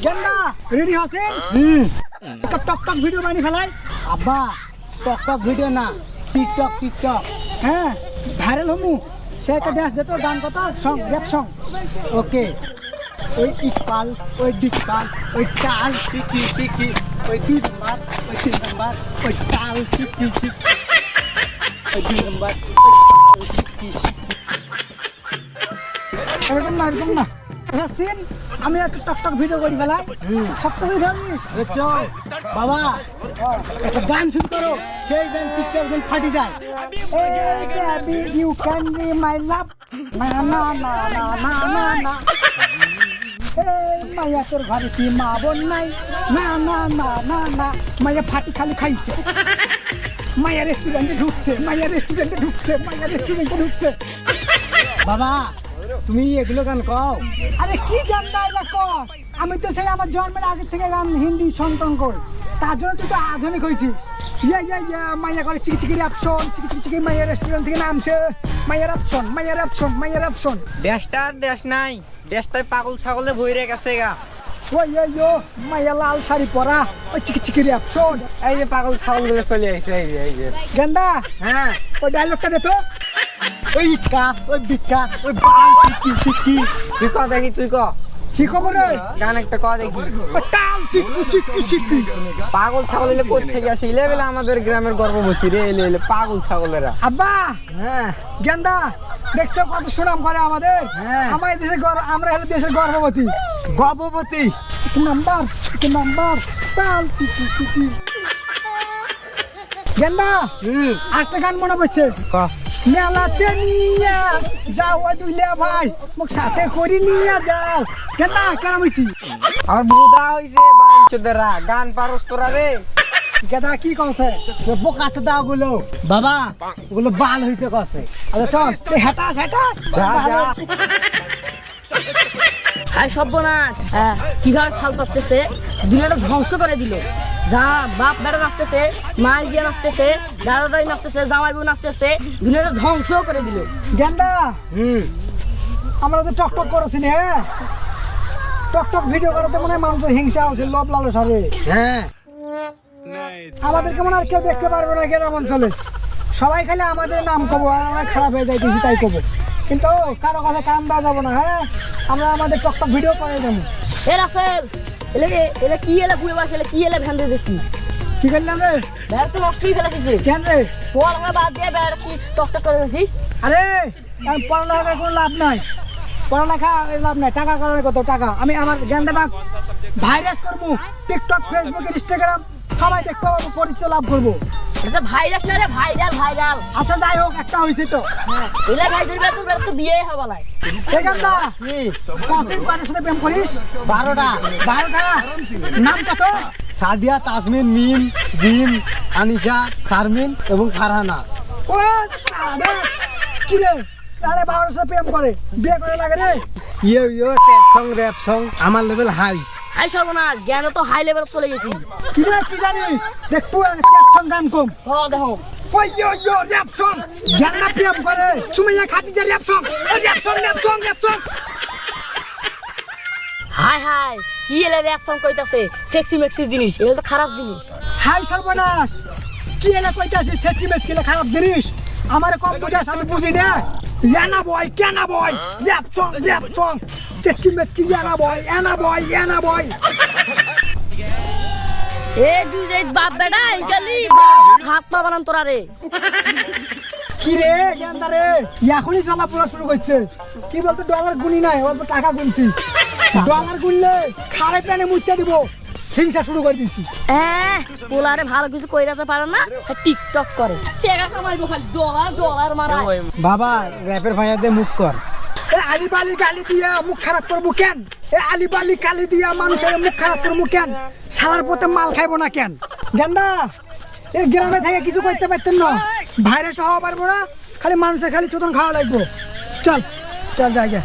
গেন্দা ready হছেন একটা টকটক video বানি ফেলাই আব্বা টকটক ভিডিও না টিকটক হ্যাঁ ভাইরাল হমু সে একটা ডান্স দে তো গান কত সং র্যাপ সং ওকে ওই ইকবাল ওই ডিকবাল ওই চাল শিখি ওই 2 নাম্বার ওই 3 নাম্বার ওই চাল শিখি ওই 2 নাম্বার ওই চাল শিখি এরকম না সিন আমি একটা টকটক ভিডিও করি ফেলাই সত্য করে ধরবি চল বাবা একটা গান শুরু করো সেই গান টিকটক গান ফাটি যায় baby you can be my love না না না না না না না মাইয়া তোর ঘরে কি মা বোন নাই না না না না না মাইয়া ফাটি খালি খাইছে মাইয়া রেস্টুরেন্টে ঢুকছে বাবা তুমি এগুলো গান কও আরে কি গান গাইলা কও আমি তো সেই আমার জন্মের আগে থেকে গান হিন্দি সন্তান কর তার জন্য তুই তো আধুনিক হইছিস ইয়া মাইয়া করে চিকি অপশন চিকি মাইয়া রেস্টুরেন্ট থেকে নামছে মাইয়ার অপশন দেশ নাই দেশটাই পাগল ছাগলে ভইরে গেছে গা ওই মাইয়া লাল শাড়ি পরা ওই চিকি অপশন এই যে পাগল ছাগল গুলো চলে আইছে এই যে গেন্দা হ্যাঁ ওই ডায়লগটা দে তো ওই ইকা ওই বিকা ওই বাল চিকি তুই ক দেখি তুই ক কি খবর রে গান একটা ক দেখি তাল চিকি পাগল ছাগল এলে কোথা থেকে আসে লেভেলে আমাদের গ্রামের গর্ভবতী রে এলে পাগল ছাগলেরা আব্বা হ্যাঁ গেন্দা দেখছো কত সুনাম করে আমাদের আমাদের দেশের আমরা হলো দেশের গর্ভবতী নাম্বার তাল চিকি গেন্দা একটা গান মনে পড়ছে ক মেলাতে নিয়ে যাও ওই দুইলে ভাই মুখ সাথে করি নিয়ে যাও গেন্দা কেন হইছি আর বুদা হইছে বাঞ্চদেরা গান পারস তোরা রে গেদা কি কইছে বোকাতে দাও গুলো বাবা ওগুলো বাল হইতে কইছে আচ্ছা চল তুই হেটাস যা হাই সর্বনাশ কিভাবে ফাল করতেছে দুনিয়াটা ধ্বংস করে দিল যা বাপ বেড়া নাচতেছে মা গিয়ে নাচতেছে দাদাদাই নাচতেছে জামাই বউ নাচতেছে দুনিয়াটা ধ্বংস করে দিল গেন্দা আমরা তো টকটক করেছি হ্যাঁ টকটক ভিডিও করাতে মনে হয় মানুষের হিংসা হচ্ছে লোভ লালসা রে হ্যাঁ আমাদেরকে মনে আর কেউ দেখতে পারবে না গ্রাম অঞ্চলে সবাই খালি আমাদের নাম কবো আর আমরা খারাপ হয়ে যাইতেছি তাই কবো কিন্তু কারো কথা কান দেওয়া যাবো না হ্যাঁ আমরা আমাদের টকটক ভিডিও করে দেবো এ রাফেল এলে কি এলে ঘুরে বাস এলে কি এলে ভ্যান দিয়েছি কি করলাম রে বেড়া তো নষ্টই ফেলেছিস কেন রে পড়াশোনা বাদ দিয়ে বেড়া কি টকটক করে দিয়েছিস আরে পড়ালেখার কোনো লাভ নাই পড়ালেখা লাভ নাই টাকা কারণে কত টাকা আমি আমার জ্ঞান ভাইরাস করবো টিকটক ফেসবুক ইনস্টাগ্রাম সবাই দেখতে পাবো পরিচয় লাভ করবো এটা ভাইরাস না রে ভাইরাল আচ্ছা যাই হোক একটা হয়েছে তো এলে ভাই ধরবে তো বেড়া তো বিয়ে হবে না ঠিক আছে কসিন পানের সাথে প্রেম করিস 12টা নাম কত সাদিয়া তাসমিন মিম জিম আনিশা শারমিন এবং ফারহানা ও কি রে আরে 12টার সাথে প্রেম করে বিয়ে করে লাগে রে ইয়ো স্যাড সং র‍্যাপ সং আমার লেভেল হাই হাই সর্বনাশ জ্ঞান তো হাই লেভেল চলে গেছি কি রে কি জানিস দেখবো চ্যাট সং গান কম দেখো ওই ইয়ো র‍্যাপ সং জ্ঞান না প্রেম করে Sumaiya Khadija rap song hi কি এলে র‍্যাপ সং কইতাছে সেক্সি মেক্সি জিনিস এগুলো তো খারাপ জিনিস হাই সর্বনাশ কি এলা কইতাছিস সেক্সি মেক্সি খারাপ জিনিস আমারে কম বুঝাস আমি বুঝি না ইয়ানা বয় কেনা বয় র‍্যাপ সং সেক্সি মেক্সি ইয়ানা বয় এ দুই যে বাপ বেটা ইজালি হাত পা বানান তোরা রে কি রে গেন্দা রে এখনই জ্বালা পোড়া শুরু করছে কি বলতো ডলার গুনি নাই অল্প টাকা গুনছি ডলার গুনলে খারে প্রাণে মুইতে দিব হিংসা শুরু করে দিছি পোলারে ভালো কিছু কইরাতে পারে না টিকটক করে টাকা কামাইবো খালি ডলার মারায় বাবা র‍্যাপের ভাইয়াদের মুখ কর এ আলিবালি গালি দিয়া মুখ খারাপ করবো কেন আলিবালি গালি দিয়া মানুষের মুখ খারাপ করবো কেন সারার পথে মাল খাইবো না কেন গেন্দা এই গ্রামে থেকে কিছু করতে পারতেন না ভাইরাস হওয়া পারবো না খালি মানুষের খালি চোদন খাওয়া লাগবো চল জায়গা